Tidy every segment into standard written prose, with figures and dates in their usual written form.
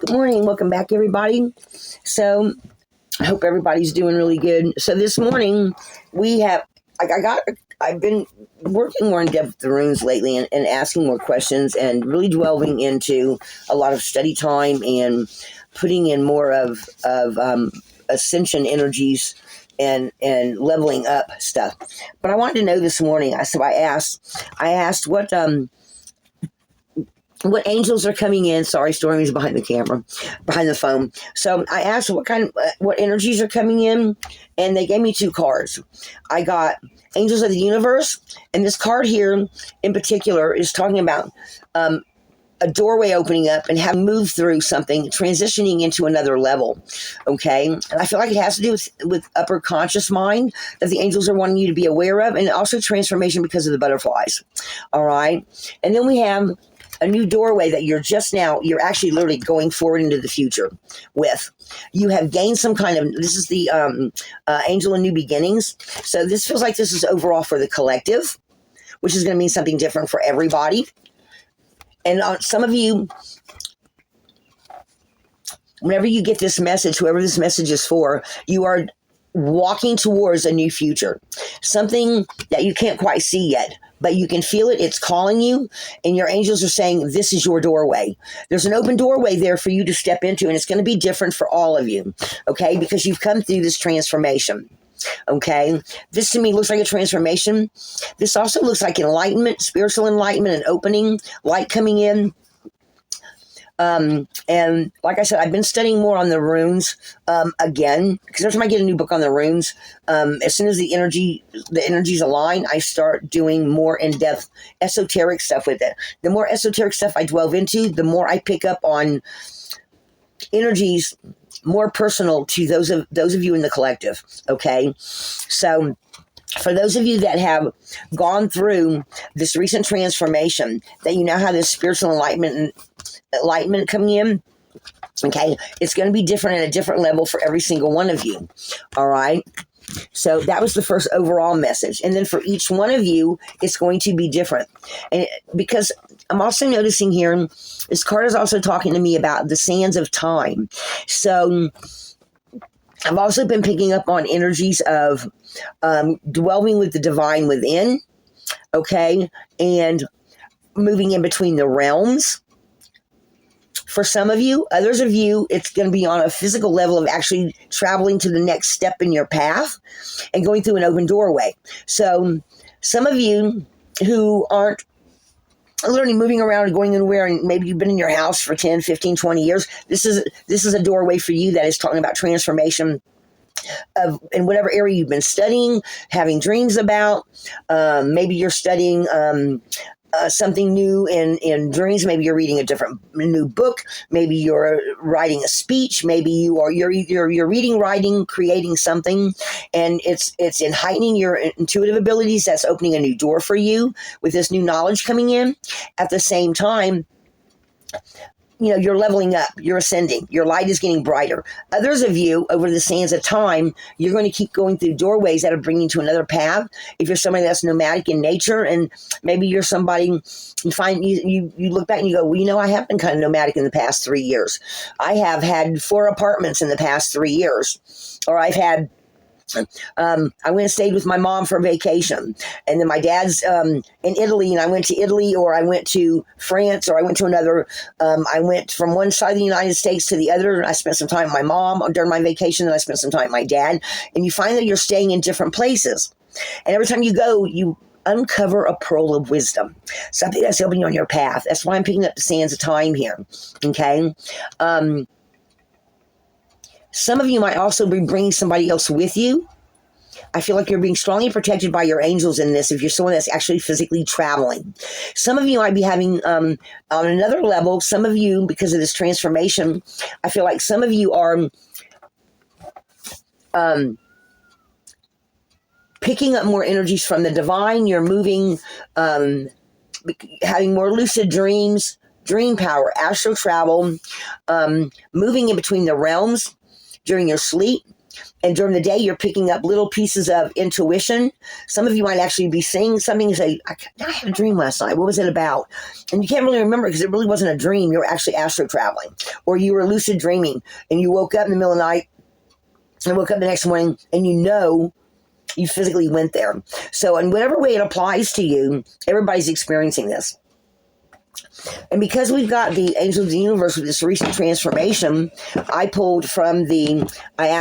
Good morning. Welcome back, everybody. So, I hope everybody's doing really good. So, this morning we have, I've been working more in depth with the runes lately and asking more questions and really delving into a lot of study time and putting in more of ascension energies and leveling up stuff. But I wanted to know this morning. I asked what angels are coming in. Sorry, Stormy's behind the phone. So I asked what energies are coming in, and they gave me two cards. I got Angels of the Universe, and this card here in particular is talking about a doorway opening up and having moved through something, transitioning into another level. Okay. And I feel like it has to do with upper conscious mind that the angels are wanting you to be aware of, and also transformation because of the butterflies. All right. And then we have a new doorway that you're actually literally going forward into the future with. You have gained some kind of, this is the angel of new beginnings. So this feels like this is overall for the collective, which is going to mean something different for everybody. And some of you, whenever you get this message, whoever this message is for, you are walking towards a new future, something that you can't quite see yet, but you can feel it. It's calling you, and your angels are saying, this is your doorway. There's an open doorway there for you to step into, and it's going to be different for all of you, okay, because you've come through this transformation. Okay, this to me looks like a transformation. This also looks like enlightenment, spiritual enlightenment, and opening, light coming in. And like I said, I've been studying more on the runes again, because every time I get a new book on the runes, as soon as the energies align, I start doing more in-depth esoteric stuff with it. The more esoteric stuff I delve into, the more I pick up on energies more personal to those of you in the collective. Okay, so for those of you that have gone through this recent transformation, that you now have this spiritual enlightenment coming in. Okay, it's going to be different at a different level for every single one of you. All right. So that was the first overall message. And then for each one of you, it's going to be different. And because I'm also noticing here, this card is also talking to me about the sands of time. So I've also been picking up on energies of dwelling with the divine within, okay, and moving in between the realms. For some of you, others of you, it's going to be on a physical level of actually traveling to the next step in your path and going through an open doorway. So some of you who aren't literally moving around and going anywhere, and maybe you've been in your house for 10, 15, 20 years, this is a doorway for you that is talking about transformation of in whatever area you've been studying, having dreams about. Maybe you're studying something new in dreams. Maybe you're reading a new book. Maybe you're writing a speech. Maybe you're reading, writing, creating something, and it's in heightening your intuitive abilities. That's opening a new door for you with this new knowledge coming in. At the same time, you're leveling up, you're ascending, your light is getting brighter. Others of you, over the sands of time, you're going to keep going through doorways that are bringing you to another path. If you're somebody that's nomadic in nature, and maybe you're somebody, you look back and you go, well, I have been kind of nomadic in the past 3 years. I have had 4 apartments in the past 3 years, or I've had I went and stayed with my mom for vacation, and then my dad's in Italy, and I went to Italy, or I went to France, or I went to another. I went from one side of the United States to the other, and I spent some time with my mom during my vacation, and I spent some time with my dad. And you find that you're staying in different places, and every time you go, you uncover a pearl of wisdom, something that's helping you on your path. That's why I'm picking up the sands of time here. Okay. Some of you might also be bringing somebody else with you. I feel like you're being strongly protected by your angels in this if you're someone that's actually physically traveling. Some of you might be having, on another level, some of you, because of this transformation, I feel like some of you are picking up more energies from the divine. You're moving, having more lucid dreams, dream power, astral travel, moving in between the realms during your sleep. And during the day, you're picking up little pieces of intuition. Some of you might actually be seeing something and say, I had a dream last night. What was it about? And you can't really remember because it really wasn't a dream. You were actually astro traveling, or you were lucid dreaming and you woke up in the middle of the night and woke up the next morning and you physically went there. So in whatever way it applies to you, everybody's experiencing this. And because we've got the Angels of the Universe with this recent transformation, I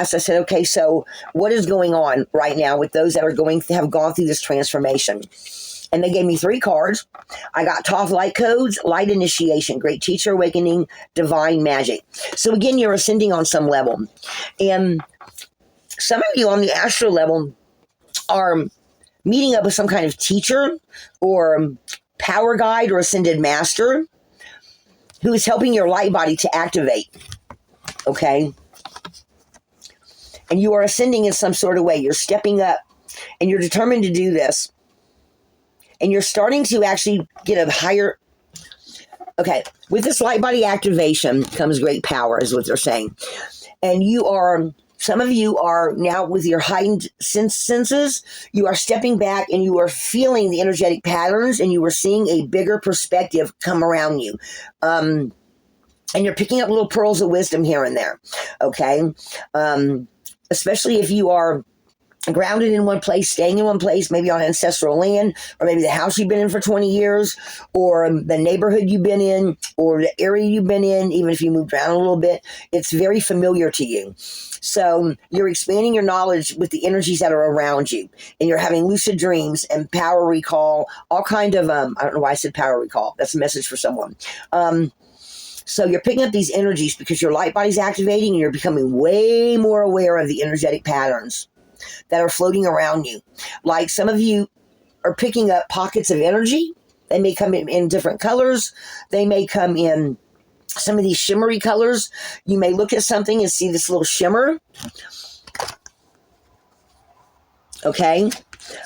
said, okay, so what is going on right now with those that have gone through this transformation? And they gave me 3 cards. I got Thoth Light Codes, Light Initiation, Great Teacher Awakening, Divine Magic. So again, you're ascending on some level. And some of you on the astral level are meeting up with some kind of teacher or power guide or ascended master who is helping your light body to activate. Okay? And you are ascending in some sort of way. You're stepping up and you're determined to do this. And you're starting to actually get a higher... Okay, with this light body activation comes great power, is what they're saying. And some of you are now with your heightened senses, you are stepping back and you are feeling the energetic patterns and you are seeing a bigger perspective come around you. And you're picking up little pearls of wisdom here and there. Okay? Especially if you are grounded in one place, staying in one place, maybe on ancestral land, or maybe the house you've been in for 20 years, or the neighborhood you've been in, or the area you've been in, even if you moved around a little bit, it's very familiar to you. So you're expanding your knowledge with the energies that are around you, and you're having lucid dreams and power recall, all kind of, I don't know why I said power recall. That's a message for someone. So you're picking up these energies because your light body's activating and you're becoming way more aware of the energetic patterns that are floating around you. Like some of you are picking up pockets of energy. They may come in different colors. They may come in some of these shimmery colors. You may look at something and see this little shimmer. Okay.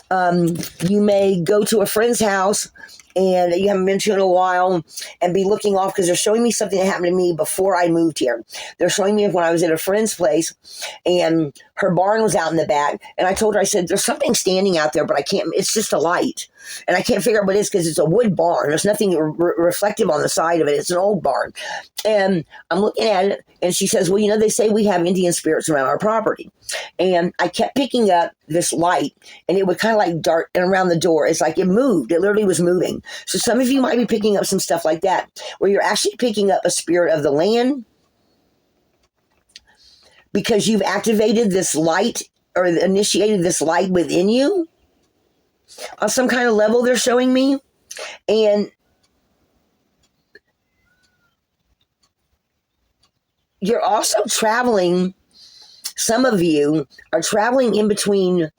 You may go to a friend's house and you haven't been to in a while and be looking off because they're showing me something that happened to me before I moved here. They're showing me when I was at a friend's place and her barn was out in the back. And I told her, I said, there's something standing out there, but I can't, it's just a light. And I can't figure out what it is because it's a wood barn. There's nothing reflective on the side of it. It's an old barn. And I'm looking at it and she says, well, they say we have Indian spirits around our property. And I kept picking up this light and it would kind of like dart around the door. It's like it moved. It literally was moving. So some of you might be picking up some stuff like that where you're actually picking up a spirit of the land because you've activated this light or initiated this light within you on some kind of level, they're showing me. And you're also traveling. Some of you are traveling in between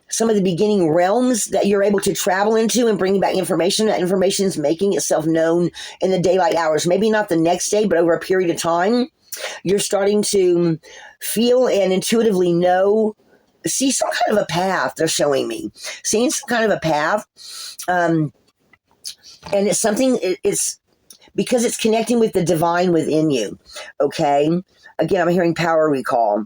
some of the beginning realms that you're able to travel into and bring back information. That information is making itself known in the daylight hours. Maybe not the next day, but over a period of time, you're starting to feel and intuitively see some kind of a path. They're showing me seeing some kind of a path. And it's something, it's because it's connecting with the divine within you. Okay. Again, I'm hearing power recall.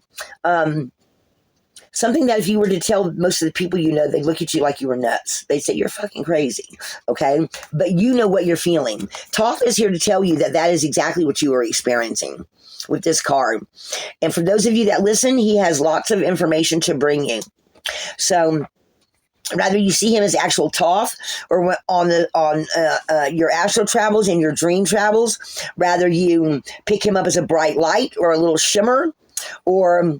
Something that if you were to tell most of the people they'd look at you like you were nuts. They'd say, you're fucking crazy. Okay. But you know what you're feeling. Thoth is here to tell you that is exactly what you are experiencing with this card. And for those of you that listen, he has lots of information to bring you. So rather you see him as actual Thoth or on your astral travels and your dream travels, rather you pick him up as a bright light or a little shimmer or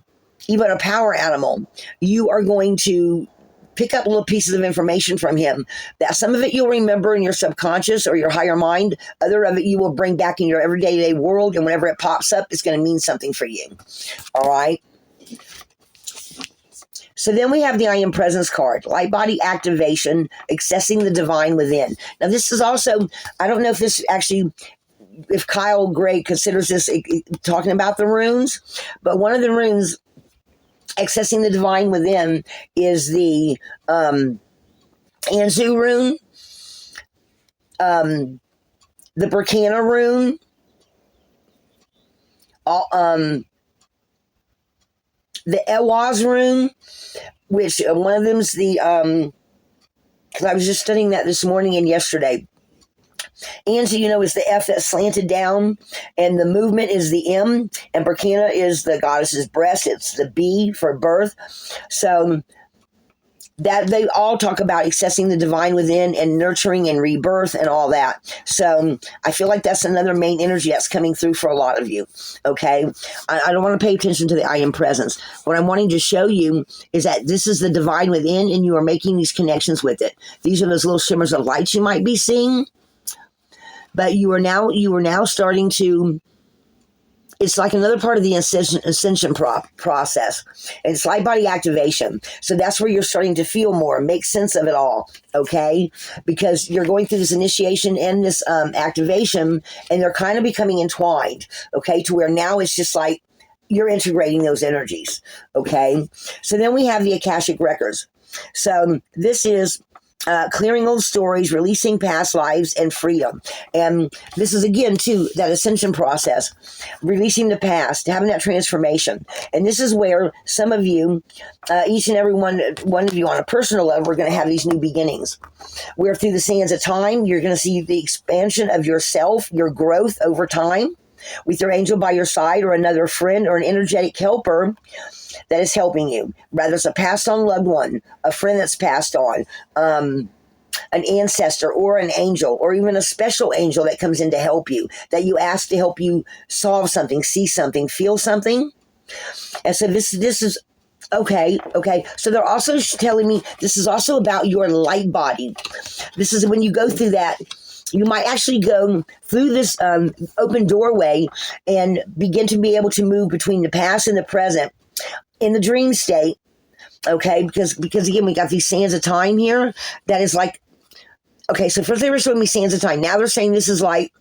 even a power animal, you are going to pick up little pieces of information from him. That some of it you'll remember in your subconscious or your higher mind. Other of it you will bring back in your everyday world. And whenever it pops up, it's going to mean something for you. All right. So then we have the I Am Presence card, light body activation, accessing the divine within. Now this is also, I don't know if this actually, if Kyle Gray considers this talking about the runes, but one of the runes accessing the divine within is the Anzu rune, the Berkana rune, the Elwaz room, which one of them's the, because I was just studying that this morning and yesterday. Anzi, is the F that's slanted down, and the movement is the M, and Berkana is the goddess's breast. It's the B for birth. So that they all talk about accessing the divine within and nurturing and rebirth and all that. So I feel like that's another main energy that's coming through for a lot of you. Okay. I don't want to pay attention to the I am presence. What I'm wanting to show you is that this is the divine within, and you are making these connections with it. These are those little shimmers of light you might be seeing, but you are now starting to, it's like another part of the ascension process. And it's light body activation. So that's where you're starting to feel more, make sense of it all, okay? Because you're going through this initiation and this activation, and they're kind of becoming entwined, okay? To where now it's just like you're integrating those energies, okay? So then we have the Akashic Records. So this is clearing old stories, releasing past lives, and freedom. And this is, again, too, that ascension process, releasing the past, having that transformation. And this is where some of you, each and every one of you on a personal level, are going to have these new beginnings. Where through the sands of time, you're going to see the expansion of yourself, your growth over time, with your angel by your side, or another friend, or an energetic helper that is helping you. Rather it's a passed on loved one, a friend that's passed on, an ancestor, or an angel, or even a special angel that comes in to help you, that you ask to help you solve something, see something, feel something. And so this is okay. So they're also telling me this is also about your light body. This is when you go through that, you might actually go through this open doorway and begin to be able to move between the past and the present in the dream state, okay? Because again, we got these sands of time here that is like, okay, so first they were showing me sands of time. Now they're saying this is like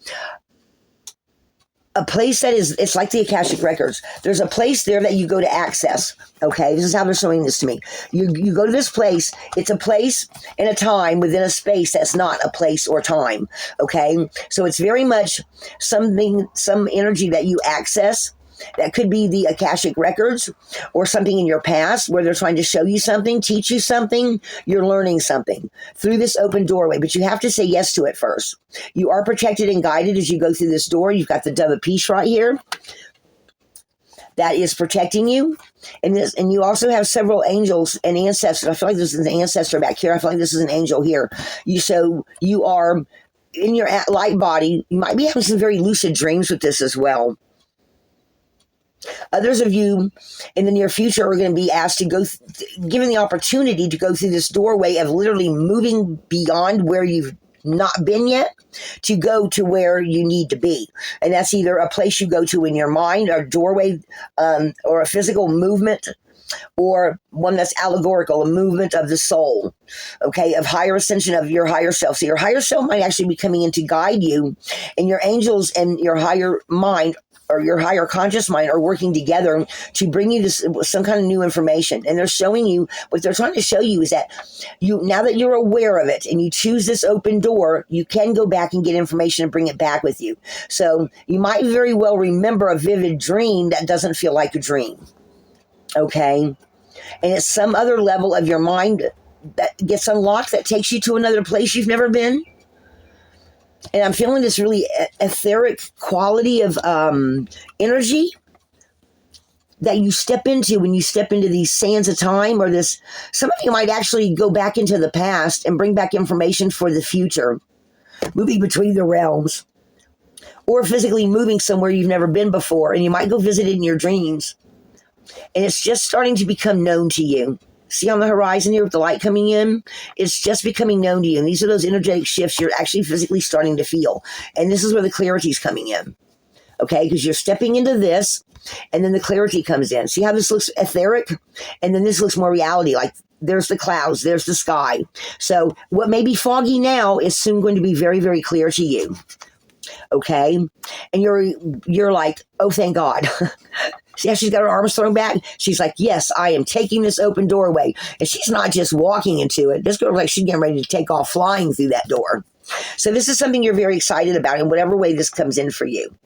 a place that is, it's like the Akashic Records. There's a place there that you go to access, okay? This is how they're showing this to me. You go to this place. It's a place and a time within a space that's not a place or time, okay? So it's very much some energy that you access. That could be the Akashic Records, or something in your past where they're trying to show you something, teach you something, you're learning something through this open doorway, but you have to say yes to it first. You are protected and guided as you go through this door. You've got the Dove of Peace right here that is protecting you. And you also have several angels and ancestors. I feel like this is an ancestor back here. I feel like this is an angel here. You are in your light body. You might be having some very lucid dreams with this as well. Others of you in the near future are going to be asked to go, given the opportunity to go through this doorway of literally moving beyond where you've not been yet to go to where you need to be. And that's either a place you go to in your mind, or a doorway, or a physical movement, or one that's allegorical, a movement of the soul, okay, of higher ascension of your higher self. So your higher self might actually be coming in to guide you, and your angels and your higher mind, or your higher conscious mind, are working together to bring you this some kind of new information. And they're showing you, what they're trying to show you is that now that you're aware of it and you choose this open door, you can go back and get information and bring it back with you. So you might very well remember a vivid dream that doesn't feel like a dream. Okay? And it's some other level of your mind that gets unlocked that takes you to another place you've never been. And I'm feeling this really etheric quality of energy that you step into when you step into these sands of time, or this. Some of you might actually go back into the past and bring back information for the future, moving between the realms, or physically moving somewhere you've never been before, and you might go visit it in your dreams. And it's just starting to become known to you. See on the horizon here with the light coming in? It's just becoming known to you. And these are those energetic shifts you're actually physically starting to feel. And this is where the clarity is coming in. Okay? Because you're stepping into this, and then the clarity comes in. See how this looks etheric? And then this looks more reality. Like there's the clouds, there's the sky. So what may be foggy now is soon going to be very, very clear to you. Okay? And you're like, oh, thank God. See how she's got her arms thrown back? She's like, yes, I am taking this open doorway. And she's not just walking into it. This girl looks like she's getting ready to take off flying through that door. So this is something you're very excited about in whatever way this comes in for you.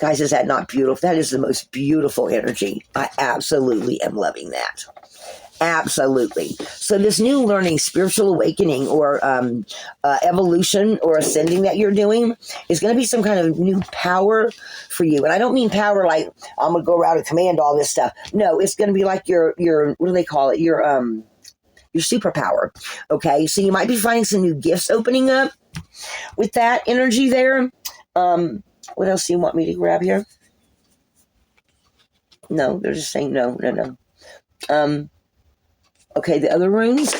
Guys, is that not beautiful? That is the most beautiful energy. I absolutely am loving that. Absolutely. So this new learning, spiritual awakening, or evolution or ascending that you're doing is going to be some kind of new power for you. And I don't mean power like I'm going to go around and command all this stuff. No, it's going to be like your what do they call it? Your superpower. Okay. So you might be finding some new gifts opening up with that energy there. What else do you want me to grab here? No, they're just saying no. Okay, the other runes.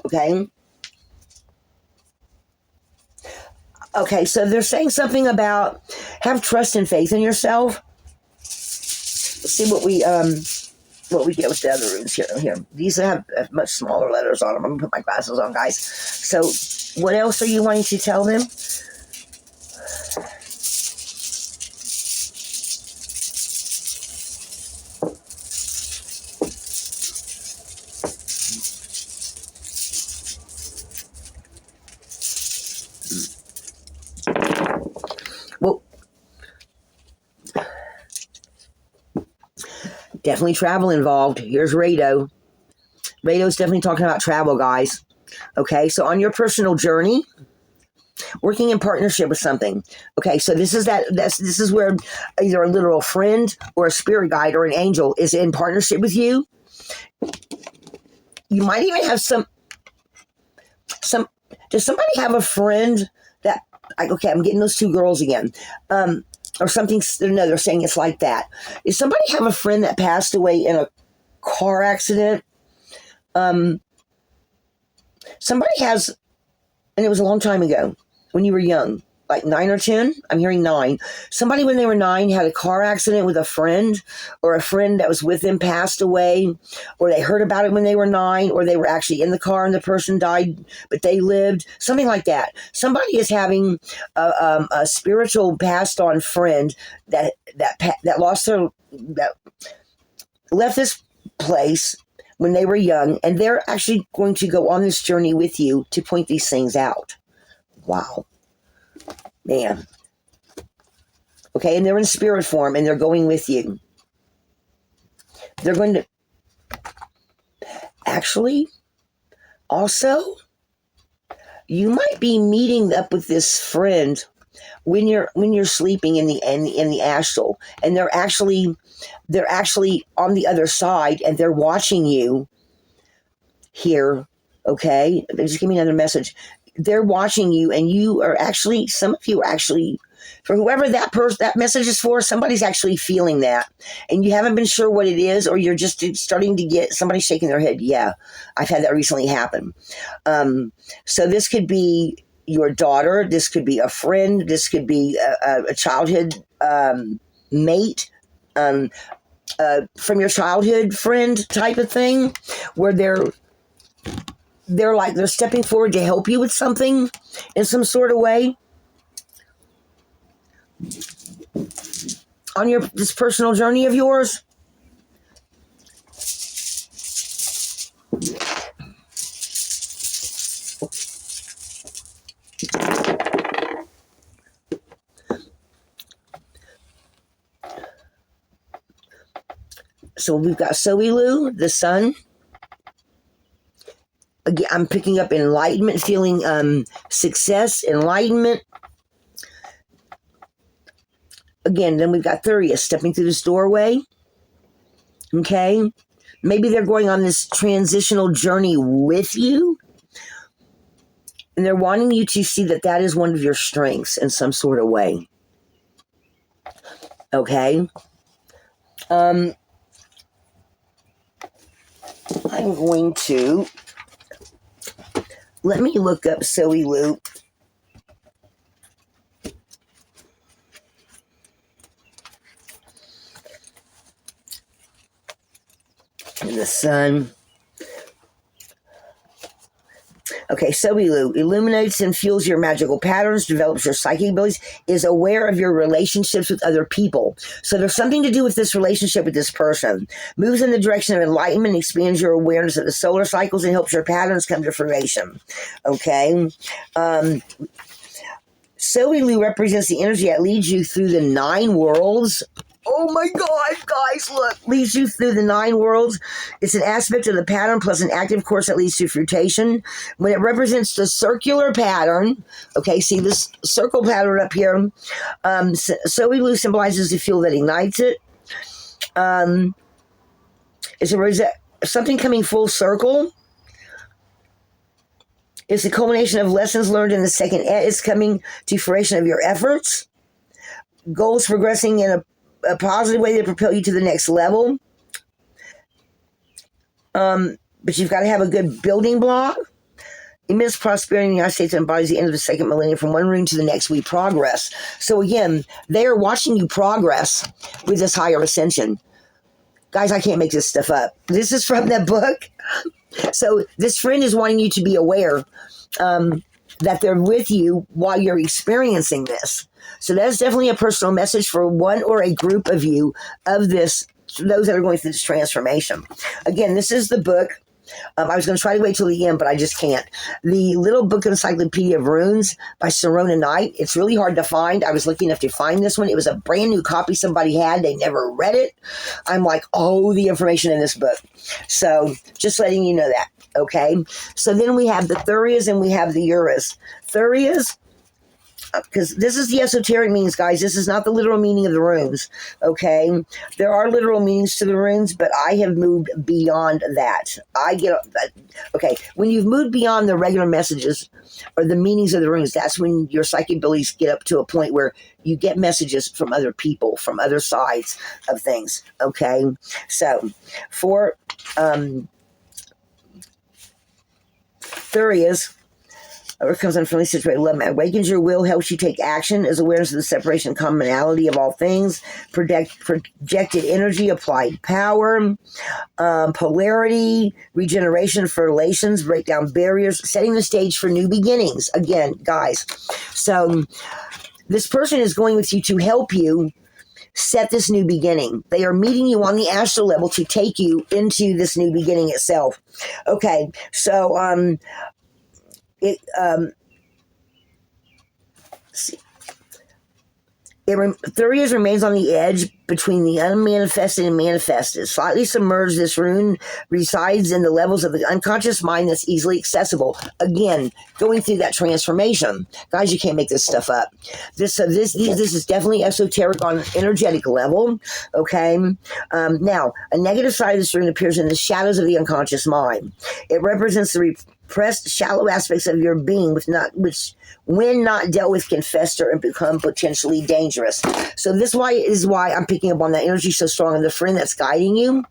Okay. Okay, so they're saying something about have trust and faith in yourself. Let's see what we get with the other runes here. These have much smaller letters on them. I'm gonna put my glasses on, guys. So, what else are you wanting to tell them? Well, definitely travel involved. Here's Rado. Rado's definitely talking about travel, guys. Okay, so on your personal journey, working in partnership with something. Okay, so this is where either a literal friend or a spirit guide or an angel is in partnership with you. You might even have some. Does somebody have a friend that? Okay, I'm getting those two girls again. Or something. No, they're saying it's like that. Does somebody have a friend that passed away in a car accident? Somebody has, and it was a long time ago when you were young, like 9 or 10. I'm hearing 9. Somebody when they were 9 had a car accident with a friend, or a friend that was with them passed away, or they heard about it when they were 9, or they were actually in the car and the person died, but they lived. Something like that. Somebody is having a spiritual passed on friend that left this place when they were young, and they're actually going to go on this journey with you to point these things out. Wow. Man. Okay, and they're in spirit form, and they're going with you. They're going to... Actually, also, you might be meeting up with this friend when you're sleeping in the astral, and they're actually on the other side, and they're watching you here. Okay, just give me another message. They're watching you, and you are actually, some of you are actually, for whoever that message is for, somebody's actually feeling that, and you haven't been sure what it is, or you're just starting to get somebody shaking their head. Yeah, I've had that recently happen. So this could be your daughter, this could be a friend, this could be a childhood mate, from your childhood friend type of thing, where they're stepping forward to help you with something in some sort of way on this personal journey of yours. So we've got Soilu, the sun. Again, I'm picking up enlightenment, feeling success, enlightenment. Again, then we've got Thurius stepping through this doorway. Okay. Maybe they're going on this transitional journey with you. And they're wanting you to see that is one of your strengths in some sort of way. Okay. I'm going to... Let me look up Soilu. And the sun. Okay, Soilu illuminates and fuels your magical patterns, develops your psychic abilities, is aware of your relationships with other people. So there's something to do with this relationship with this person. Moves in the direction of enlightenment, expands your awareness of the solar cycles, and helps your patterns come to fruition. Okay? Soilu represents the energy that leads you through the 9 worlds. Oh my God, guys, look. Leads you through the 9 worlds. It's an aspect of the pattern plus an active course that leads to fruitation. When it represents the circular pattern, okay, see this circle pattern up here, Soilu symbolizes the fuel that ignites it. Something coming full circle. It's the culmination of lessons learned in the second. It's coming to fruition of your efforts. Goals progressing in a positive way to propel you to the next level. But you've got to have a good building block. Immense prosperity in the United States embodies the end of the second millennium. From one rune to the next, we progress. So again, they are watching you progress with this higher ascension. Guys, I can't make this stuff up. This is from that book. So this friend is wanting you to be aware that they're with you while you're experiencing this. So that's definitely a personal message for one or a group of you of this, those that are going through this transformation. Again, this is the book. I was going to try to wait till the end, but I just can't. The Little Book Encyclopedia of Runes by Sirona Knight. It's really hard to find. I was lucky enough to find this one. It was a brand new copy somebody had. They never read it. I'm like, oh, the information in this book. So just letting you know that. Okay. So then we have the Thurias and we have the Uras. Thurias, because this is the esoteric meanings, guys. This is not the literal meaning of the runes, okay? There are literal meanings to the runes, but I have moved beyond that. Okay, when you've moved beyond the regular messages or the meanings of the runes, that's when your psychic abilities get up to a point where you get messages from other people, from other sides of things, okay? So, for Thurias, comes unfriendly situated love awakens your will, helps you take action, is awareness of the separation and commonality of all things, projected energy, applied power, polarity, regeneration for relations, break down barriers, setting the stage for new beginnings. Again, guys, so this person is going with you to help you set this new beginning. They are meeting you on the astral level to take you into this new beginning itself. Okay, so Thurias remains on the edge between the unmanifested and manifested. Slightly submerged, this rune resides in the levels of the unconscious mind that's easily accessible. Again, going through that transformation. Guys, you can't make this stuff up. This is definitely esoteric on an energetic level. Okay? Now, a negative side of this rune appears in the shadows of the unconscious mind. It represents the repressed, shallow aspects of your being, which, when not dealt with, can fester and become potentially dangerous. So this is why I'm picking up on that energy so strong of the friend that's guiding you,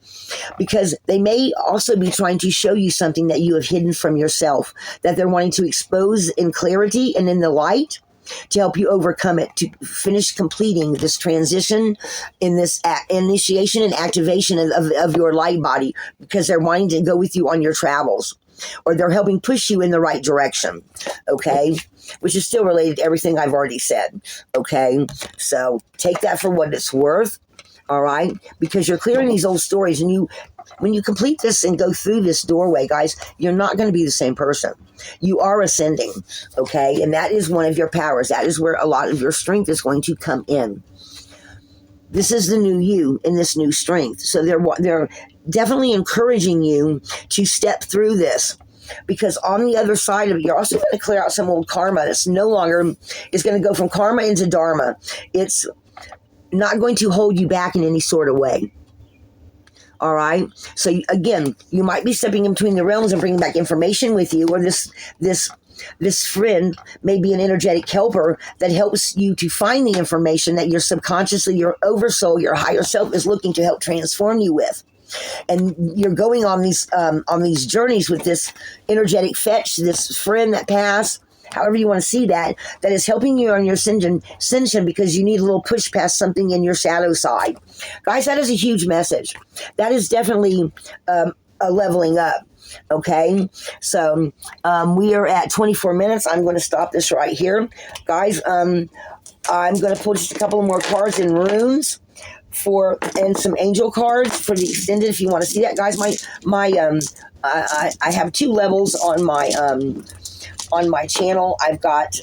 because they may also be trying to show you something that you have hidden from yourself, that they're wanting to expose in clarity and in the light to help you overcome it, to finish completing this transition in this initiation and activation of your light body, because they're wanting to go with you on your travels, or they're helping push you in the right direction, okay? Which is still related to everything I've already said, okay? So take that for what it's worth, all right? Because you're clearing these old stories, and when you complete this and go through this doorway, guys, you're not going to be the same person. You are ascending, okay? And that is one of your powers. That is where a lot of your strength is going to come in. This is the new you in this new strength. So they're definitely encouraging you to step through this, because on the other side of it, you're also going to clear out some old karma that's no longer is going to go from karma into dharma. It's not going to hold you back in any sort of way. All right. So again, you might be stepping in between the realms and bringing back information with you, or this friend may be an energetic helper that helps you to find the information that your subconsciously, your oversoul, your higher self is looking to help transform you with. And you're going on these journeys with this energetic fetch, this friend that passed, however you want to see that is helping you on your ascension, because you need a little push past something in your shadow side. Guys, that is a huge message. That is definitely a leveling up. Okay, so we are at 24 minutes. I'm going to stop this right here. Guys, I'm going to pull just a couple more cards in runes and some angel cards for the extended, if you want to see that. Guys, I have 2 levels on my channel. I've got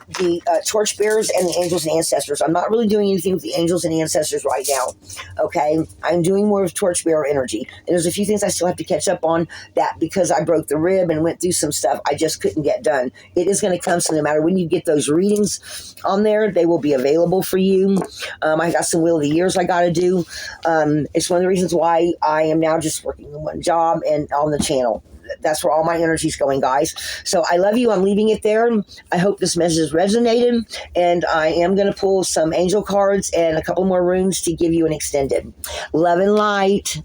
the torchbearers and the angels and ancestors. I'm not really doing anything with the angels and ancestors right now. Okay, I'm doing more of torchbearer energy. And there's a few things I still have to catch up on that because I broke the rib and went through some stuff I just couldn't get done. It is going to come, so no matter when you get those readings on there, they will be available for you. I got some Wheel of the Years I got to do. It's one of the reasons why I am now just working on one job and on the channel. That's where all my energy is going, guys. So I love you. I'm leaving it there. I hope this message resonated, and I am going to pull some angel cards and a couple more runes to give you an extended love and light.